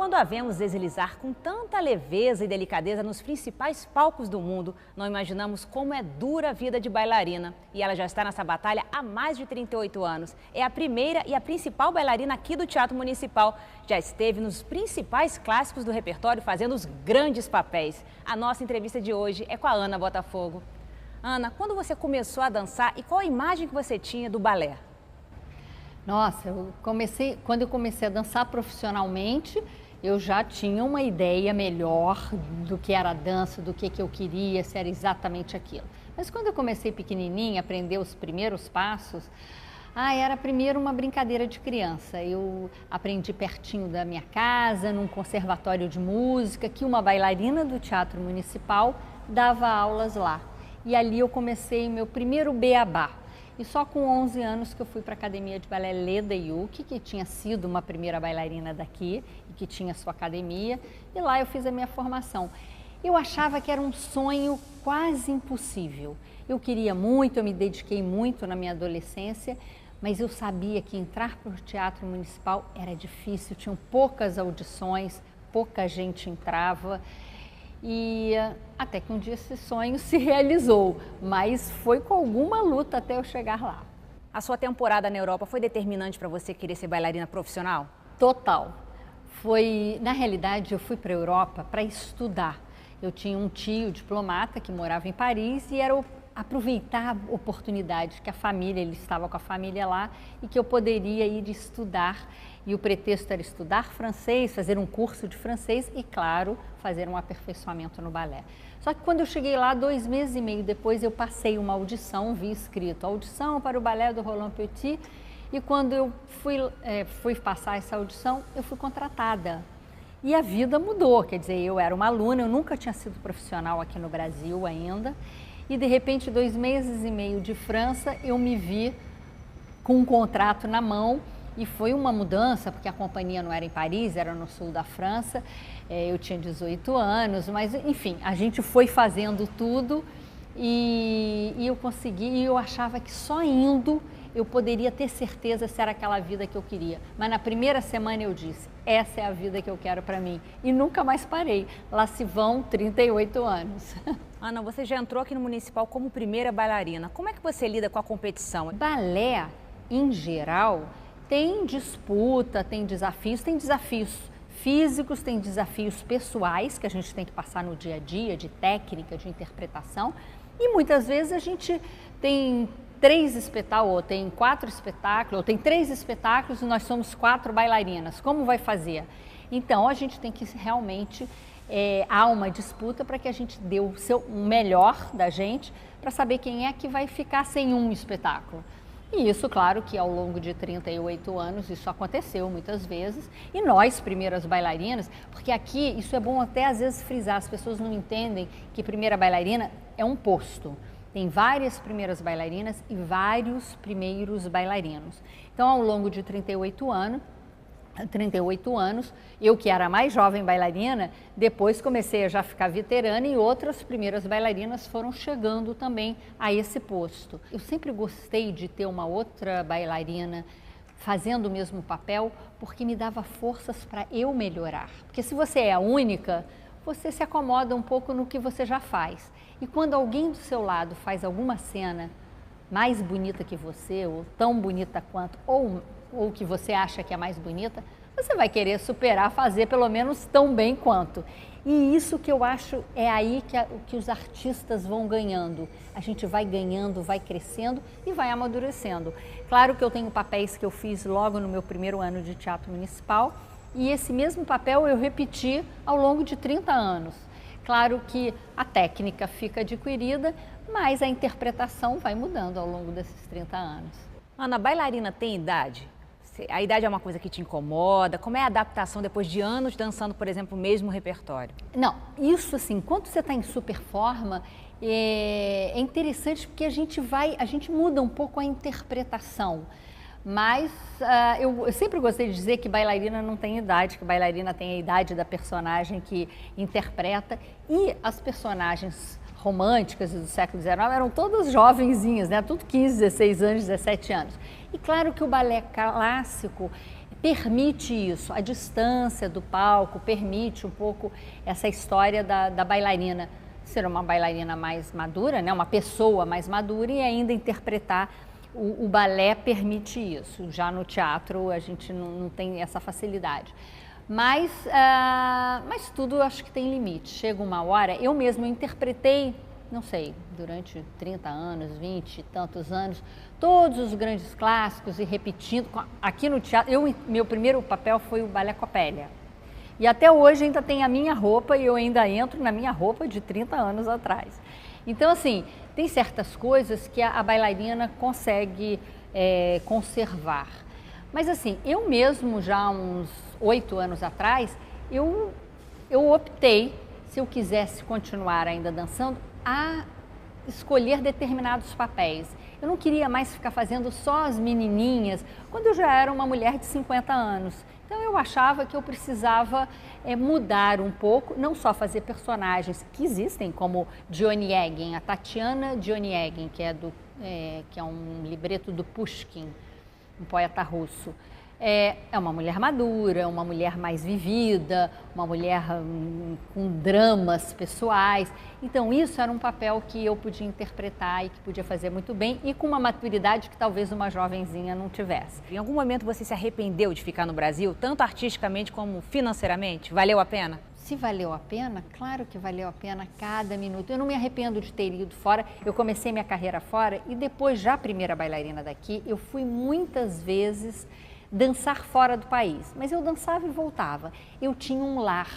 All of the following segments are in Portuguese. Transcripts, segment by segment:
Quando a vemos deslizar com tanta leveza e delicadeza nos principais palcos do mundo, não imaginamos como é dura a vida de bailarina. E ela já está nessa batalha há mais de 38 anos. É a primeira e a principal bailarina aqui do Teatro Municipal. Já esteve nos principais clássicos do repertório fazendo os grandes papéis. A nossa entrevista de hoje é com a Ana Botafogo. Ana, quando você começou a dançar e qual a imagem que você tinha do balé? Nossa, quando eu comecei a dançar profissionalmente, eu já tinha uma ideia melhor do que era a dança, do que eu queria, se era exatamente aquilo. Mas quando eu comecei pequenininha, a aprender os primeiros passos, era primeiro uma brincadeira de criança. Eu aprendi pertinho da minha casa, num conservatório de música, que uma bailarina do Teatro Municipal dava aulas lá. E ali eu comecei meu primeiro beabá. E só com 11 anos que eu fui para a Academia de Balé Leda Yuki, que tinha sido uma primeira bailarina daqui e que tinha sua academia, e lá eu fiz a minha formação. Eu achava que era um sonho quase impossível. Eu queria muito, eu me dediquei muito na minha adolescência, mas eu sabia que entrar para o Teatro Municipal era difícil, tinham poucas audições, pouca gente entrava. E até que um dia esse sonho se realizou, mas foi com alguma luta até eu chegar lá. A sua temporada na Europa foi determinante para você querer ser bailarina profissional? Total. Na realidade, eu fui para a Europa para estudar. Eu tinha um tio diplomata que morava em Paris e era aproveitar a oportunidade que ele estava com a família lá e que eu poderia ir estudar. E o pretexto era estudar francês, fazer um curso de francês e, claro, fazer um aperfeiçoamento no balé. Só que quando eu cheguei lá, 2 meses e meio depois, eu passei uma audição, vi escrito audição para o balé do Roland Petit, e quando eu fui passar essa audição, eu fui contratada. E a vida mudou, quer dizer, eu era uma aluna, eu nunca tinha sido profissional aqui no Brasil ainda, e de repente, 2 meses e meio de França, eu me vi com um contrato na mão. E foi uma mudança, porque a companhia não era em Paris, era no sul da França, eu tinha 18 anos, mas enfim, a gente foi fazendo tudo e eu consegui, e eu achava que só indo eu poderia ter certeza se era aquela vida que eu queria. Mas na primeira semana eu disse, essa é a vida que eu quero para mim. E nunca mais parei, lá se vão 38 anos. Ana, você já entrou aqui no Municipal como primeira bailarina, como é que você lida com a competição? Balé, em geral, tem disputa, tem desafios físicos, tem desafios pessoais que a gente tem que passar no dia a dia, de técnica, de interpretação. E muitas vezes a gente tem 3 espetáculos, ou tem 4 espetáculos, ou tem 3 espetáculos e nós somos 4 bailarinas. Como vai fazer? Então a gente tem que realmente, há uma disputa para que a gente dê o melhor da gente para saber quem é que vai ficar sem um espetáculo. E isso, claro, que ao longo de 38 anos isso aconteceu muitas vezes. E nós, primeiras bailarinas, porque aqui, isso é bom até às vezes frisar, as pessoas não entendem que primeira bailarina é um posto. Tem várias primeiras bailarinas e vários primeiros bailarinos. Então, ao longo de 38 anos, eu que era a mais jovem bailarina, depois comecei a já ficar veterana e outras primeiras bailarinas foram chegando também a esse posto. Eu sempre gostei de ter uma outra bailarina fazendo o mesmo papel, porque me dava forças para eu melhorar. Porque se você é a única, você se acomoda um pouco no que você já faz. E quando alguém do seu lado faz alguma cena mais bonita que você, ou tão bonita quanto, ou que você acha que é mais bonita, você vai querer superar, fazer pelo menos tão bem quanto. E isso que eu acho é aí que os artistas vão ganhando. A gente vai ganhando, vai crescendo e vai amadurecendo. Claro que eu tenho papéis que eu fiz logo no meu primeiro ano de Teatro Municipal e esse mesmo papel eu repeti ao longo de 30 anos. Claro que a técnica fica adquirida, mas a interpretação vai mudando ao longo desses 30 anos. Ana, a bailarina tem idade? A idade é uma coisa que te incomoda? Como é a adaptação depois de anos dançando, por exemplo, o mesmo repertório? Não, isso assim, enquanto você está em super forma, é interessante porque a gente muda um pouco a interpretação. Mas eu sempre gostei de dizer que bailarina não tem idade, que bailarina tem a idade da personagem que interpreta. E as personagens românticas do século XIX eram todas jovenzinhas, né? Tudo 15, 16 anos, 17 anos. E claro que o balé clássico permite isso, a distância do palco permite um pouco essa história da bailarina ser uma bailarina mais madura, né? Uma pessoa mais madura e ainda interpretar. O balé permite isso, já no teatro a gente não tem essa facilidade. Mas tudo acho que tem limite. Chega uma hora, eu mesma interpretei, não sei, durante 30 anos, 20 e tantos anos, todos os grandes clássicos e repetindo. Aqui no teatro, meu primeiro papel foi o Balé Coppelia. E até hoje ainda tem a minha roupa e eu ainda entro na minha roupa de 30 anos atrás. Então, assim, tem certas coisas que a bailarina consegue conservar. Mas assim, eu mesmo já há uns 8 anos atrás, eu optei, se eu quisesse continuar ainda dançando, a escolher determinados papéis. Eu não queria mais ficar fazendo só as menininhas, quando eu já era uma mulher de 50 anos. Então eu achava que eu precisava mudar um pouco, não só fazer personagens que existem, como Dionegin, a Tatiana Dionegin, que é um libreto do Pushkin, um poeta russo. É uma mulher madura, uma mulher mais vivida, uma mulher com dramas pessoais. Então isso era um papel que eu podia interpretar e que podia fazer muito bem e com uma maturidade que talvez uma jovenzinha não tivesse. Em algum momento você se arrependeu de ficar no Brasil, tanto artisticamente como financeiramente? Valeu a pena? Se valeu a pena, claro que valeu a pena cada minuto. Eu não me arrependo de ter ido fora. Eu comecei minha carreira fora e depois, já primeira bailarina daqui, eu fui muitas vezes dançar fora do país, mas eu dançava e voltava. Eu tinha um lar,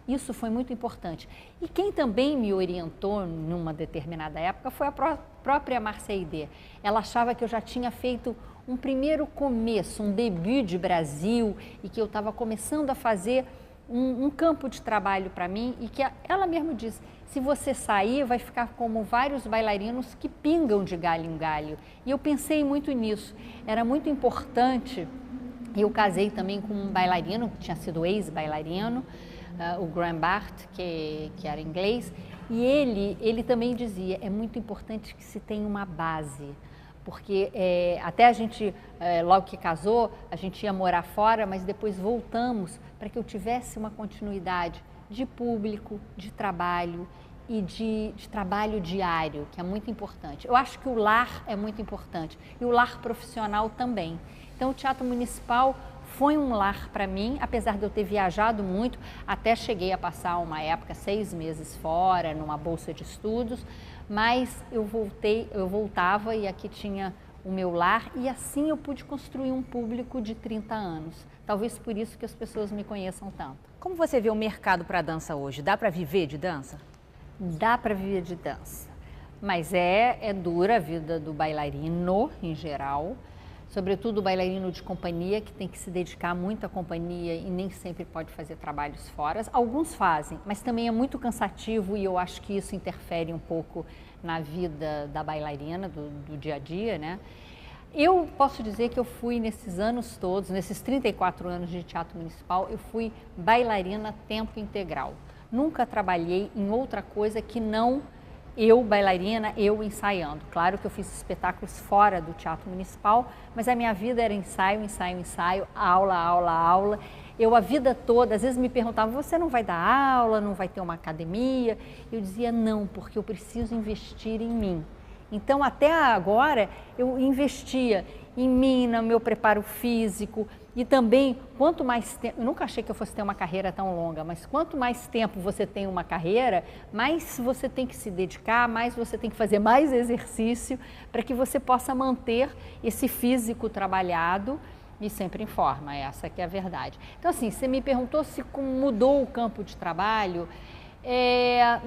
isso foi muito importante. E quem também me orientou numa determinada época foi a própria Marseille. Ela achava que eu já tinha feito um primeiro começo, um debut de Brasil e que eu estava começando a fazer um campo de trabalho para mim e que ela mesma disse, se você sair vai ficar como vários bailarinos que pingam de galho em galho. E eu pensei muito nisso, era muito importante. Eu casei também com um bailarino, que tinha sido ex-bailarino, o Graham Barth, que era inglês, e ele também dizia, é muito importante que se tenha uma base, porque até a gente, logo que casou, a gente ia morar fora, mas depois voltamos para que eu tivesse uma continuidade de público, de trabalho e de trabalho diário, que é muito importante. Eu acho que o lar é muito importante e o lar profissional também. Então, o Teatro Municipal foi um lar para mim, apesar de eu ter viajado muito, até cheguei a passar uma época, 6 meses fora, numa bolsa de estudos, mas eu voltava e aqui tinha o meu lar e assim eu pude construir um público de 30 anos. Talvez por isso que as pessoas me conheçam tanto. Como você vê o mercado para a dança hoje? Dá para viver de dança? Dá para viver de dança, mas é dura a vida do bailarino em geral. Sobretudo o bailarino de companhia, que tem que se dedicar muito à companhia e nem sempre pode fazer trabalhos fora. Alguns fazem, mas também é muito cansativo e eu acho que isso interfere um pouco na vida da bailarina, do dia a dia, né? Eu posso dizer que eu fui nesses anos todos, nesses 34 anos de Teatro Municipal, eu fui bailarina tempo integral. Nunca trabalhei em outra coisa que não eu, bailarina, eu ensaiando. Claro que eu fiz espetáculos fora do Teatro Municipal, mas a minha vida era ensaio, ensaio, ensaio, aula, aula, aula. Eu a vida toda, às vezes me perguntavam, você não vai dar aula, não vai ter uma academia? Eu dizia não, porque eu preciso investir em mim. Então até agora eu investia em mim, no meu preparo físico e também quanto mais tempo, eu nunca achei que eu fosse ter uma carreira tão longa, mas quanto mais tempo você tem uma carreira, mais você tem que se dedicar, mais você tem que fazer mais exercício para que você possa manter esse físico trabalhado e sempre em forma, essa que é a verdade. Então assim, você me perguntou se mudou o campo de trabalho.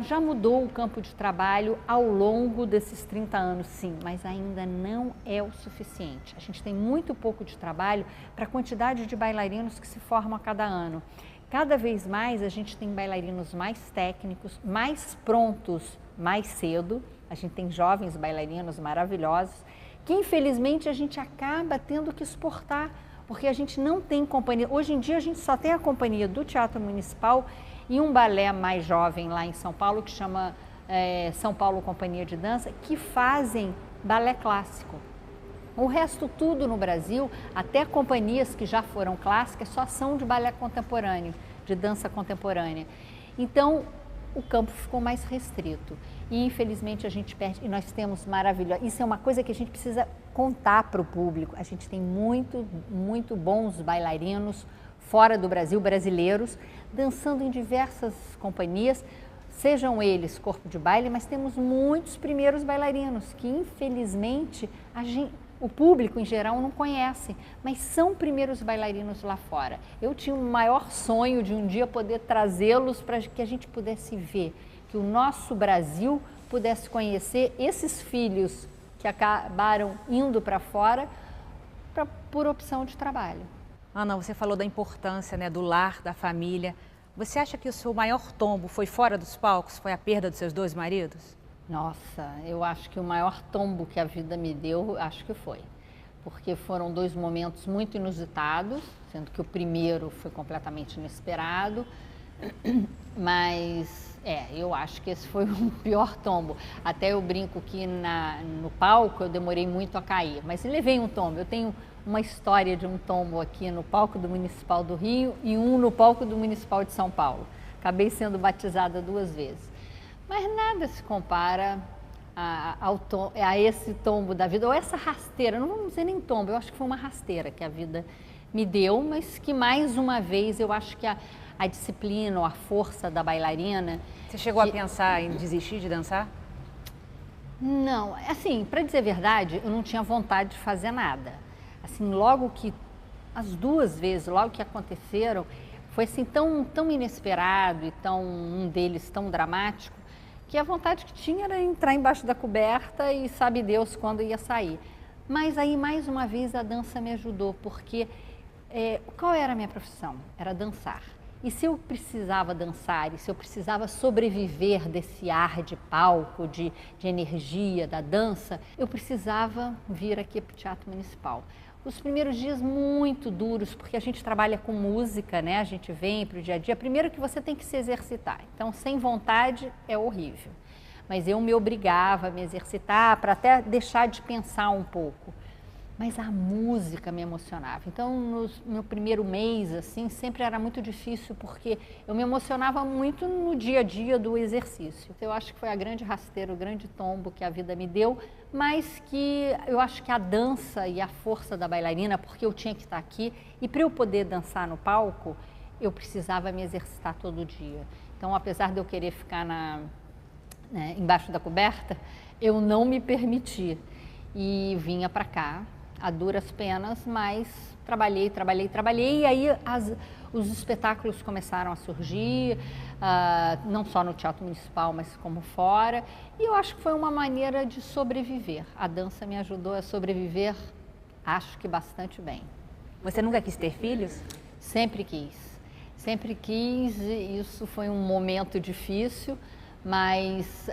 Já mudou o campo de trabalho ao longo desses 30 anos, sim, mas ainda não é o suficiente. A gente tem muito pouco de trabalho para a quantidade de bailarinos que se formam a cada ano. Cada vez mais a gente tem bailarinos mais técnicos, mais prontos mais cedo. A gente tem jovens bailarinos maravilhosos que infelizmente a gente acaba tendo que exportar, porque a gente não tem companhia. Hoje em dia a gente só tem a companhia do Teatro Municipal e um balé mais jovem lá em São Paulo, que chama São Paulo Companhia de Dança, que fazem balé clássico. O resto tudo no Brasil, até companhias que já foram clássicas, só são de balé contemporâneo, de dança contemporânea. Então, o campo ficou mais restrito e infelizmente a gente perde, e nós temos maravilhoso, isso é uma coisa que a gente precisa contar para o público, a gente tem muito bons bailarinos fora do Brasil, brasileiros, dançando em diversas companhias, sejam eles corpo de baile, mas temos muitos primeiros bailarinos que infelizmente o público em geral não conhece, mas são primeiros bailarinos lá fora. Eu tinha o maior sonho de um dia poder trazê-los para que a gente pudesse ver, que o nosso Brasil pudesse conhecer esses filhos que acabaram indo para fora por opção de trabalho. Ana, você falou da importância, né, do lar, da família. Você acha que o seu maior tombo foi fora dos palcos? Foi a perda dos seus 2 maridos? Nossa, eu acho que o maior tombo que a vida me deu, acho que foi. Porque foram 2 momentos muito inusitados, sendo que o primeiro foi completamente inesperado, mas eu acho que esse foi o pior tombo. Até eu brinco que no palco eu demorei muito a cair, mas levei um tombo. Eu tenho uma história de um tombo aqui no palco do Municipal do Rio e um no palco do Municipal de São Paulo. Acabei sendo batizada 2 vezes. Mas nada se compara a esse tombo da vida, ou essa rasteira, não vamos dizer nem tombo, eu acho que foi uma rasteira que a vida me deu, mas que mais uma vez eu acho que a disciplina ou a força da bailarina... Você chegou a pensar em desistir de dançar? Não, assim, para dizer a verdade, eu não tinha vontade de fazer nada. Assim, logo que, as 2 vezes, logo que aconteceram, foi assim tão inesperado e um deles tão dramático, que a vontade que tinha era entrar embaixo da coberta e sabe Deus quando ia sair. Mas aí, mais uma vez, a dança me ajudou, porque qual era a minha profissão? Era dançar. E se eu precisava dançar, e se eu precisava sobreviver desse ar de palco, de energia da dança, eu precisava vir aqui para o Teatro Municipal. Os primeiros dias muito duros, porque a gente trabalha com música, né? A gente vem para o dia a dia. Primeiro que você tem que se exercitar. Então, sem vontade é horrível. Mas eu me obrigava a me exercitar para até deixar de pensar um pouco. Mas a música me emocionava. Então, no meu primeiro mês, assim, sempre era muito difícil, porque eu me emocionava muito no dia a dia do exercício. Eu acho que foi a grande rasteira, o grande tombo que a vida me deu, mas que eu acho que a dança e a força da bailarina, porque eu tinha que estar aqui, e para eu poder dançar no palco, eu precisava me exercitar todo dia. Então, apesar de eu querer ficar embaixo da coberta, eu não me permiti e vinha para cá, a duras penas, mas trabalhei, e aí os espetáculos começaram a surgir, não só no Teatro Municipal, mas como fora, e eu acho que foi uma maneira de sobreviver. A dança me ajudou a sobreviver, acho que bastante bem. Você nunca quis ter filhos? Sempre quis, isso foi um momento difícil, mas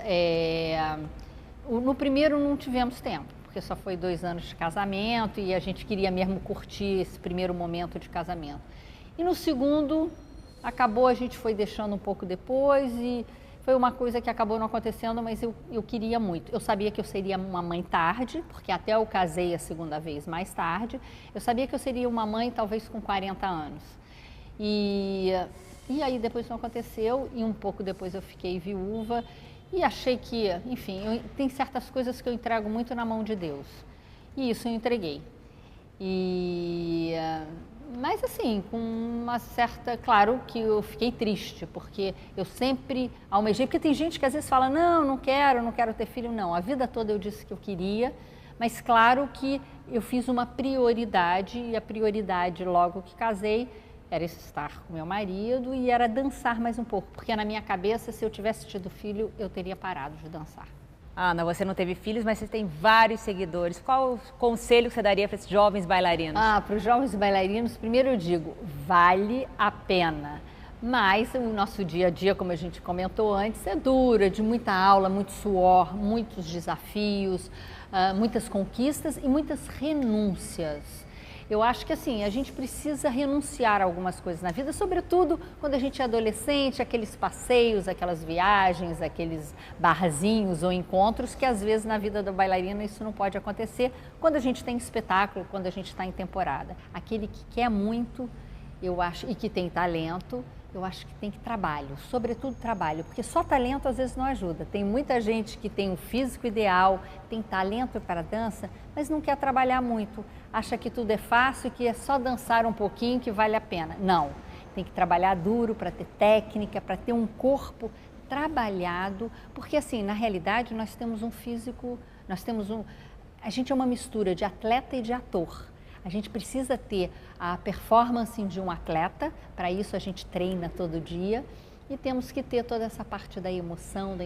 no primeiro não tivemos tempo, porque só foi 2 anos de casamento e a gente queria mesmo curtir esse primeiro momento de casamento. E no segundo, acabou, a gente foi deixando um pouco depois e foi uma coisa que acabou não acontecendo, mas eu queria muito. Eu sabia que eu seria uma mãe tarde, porque até eu casei a segunda vez mais tarde. Eu sabia que eu seria uma mãe talvez com 40 anos. E aí depois não aconteceu e um pouco depois eu fiquei viúva. E achei que, enfim, tem certas coisas que eu entrego muito na mão de Deus. E isso eu entreguei. Mas assim, com uma certa... Claro que eu fiquei triste, porque eu sempre almejei... Porque tem gente que às vezes fala, não quero ter filho. Não, a vida toda eu disse que eu queria, mas claro que eu fiz uma prioridade, e a prioridade logo que casei era estar com meu marido e era dançar mais um pouco, porque na minha cabeça, se eu tivesse tido filho, eu teria parado de dançar. Ana, você não teve filhos, mas você tem vários seguidores. Qual o conselho que você daria para esses jovens bailarinos? Para os jovens bailarinos, primeiro eu digo, vale a pena. Mas o nosso dia a dia, como a gente comentou antes, é duro, é de muita aula, muito suor, muitos desafios, muitas conquistas e muitas renúncias. Eu acho que assim, a gente precisa renunciar a algumas coisas na vida, sobretudo quando a gente é adolescente, aqueles passeios, aquelas viagens, aqueles barzinhos ou encontros que às vezes na vida da bailarina isso não pode acontecer quando a gente tem espetáculo, quando a gente está em temporada. Aquele que quer muito, eu acho, e que tem talento, eu acho que tem que trabalho, sobretudo trabalho, porque só talento às vezes não ajuda. Tem muita gente que tem um físico ideal, tem talento para a dança, mas não quer trabalhar muito. Acha que tudo é fácil, que é só dançar um pouquinho que vale a pena. Não, tem que trabalhar duro para ter técnica, para ter um corpo trabalhado, porque assim, na realidade nós temos um físico, a gente é uma mistura de atleta e de ator. A gente precisa ter a performance de um atleta, para isso a gente treina todo dia e temos que ter toda essa parte da emoção, da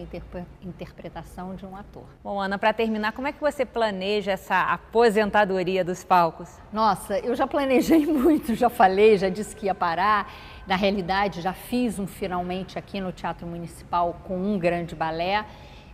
interpretação de um ator. Bom, Ana, para terminar, como é que você planeja essa aposentadoria dos palcos? Nossa, eu já planejei muito, já falei, já disse que ia parar. Na realidade, já fiz um finalmente aqui no Teatro Municipal com um grande balé,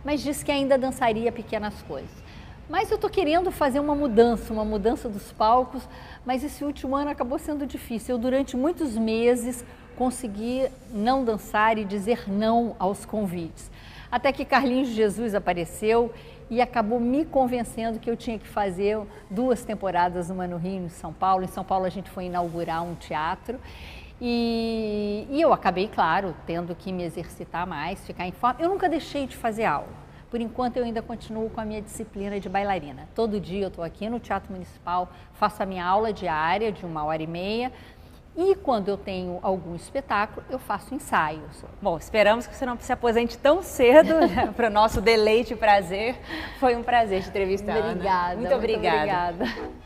mas disse que ainda dançaria pequenas coisas. Mas eu estou querendo fazer uma mudança dos palcos, mas esse último ano acabou sendo difícil. Eu, durante muitos meses, consegui não dançar e dizer não aos convites. Até que Carlinhos Jesus apareceu e acabou me convencendo que eu tinha que fazer 2 temporadas, uma no Rio e em São Paulo. Em São Paulo a gente foi inaugurar um teatro. E eu acabei, claro, tendo que me exercitar mais, ficar em forma. Eu nunca deixei de fazer aula. Por enquanto eu ainda continuo com a minha disciplina de bailarina. Todo dia eu estou aqui no Teatro Municipal, faço a minha aula diária de 1h30 e quando eu tenho algum espetáculo eu faço ensaios. Bom, esperamos que você não se aposente tão cedo para o nosso deleite e prazer. Foi um prazer te entrevistar, Obrigada, Ana. Muito obrigada. Muito obrigada.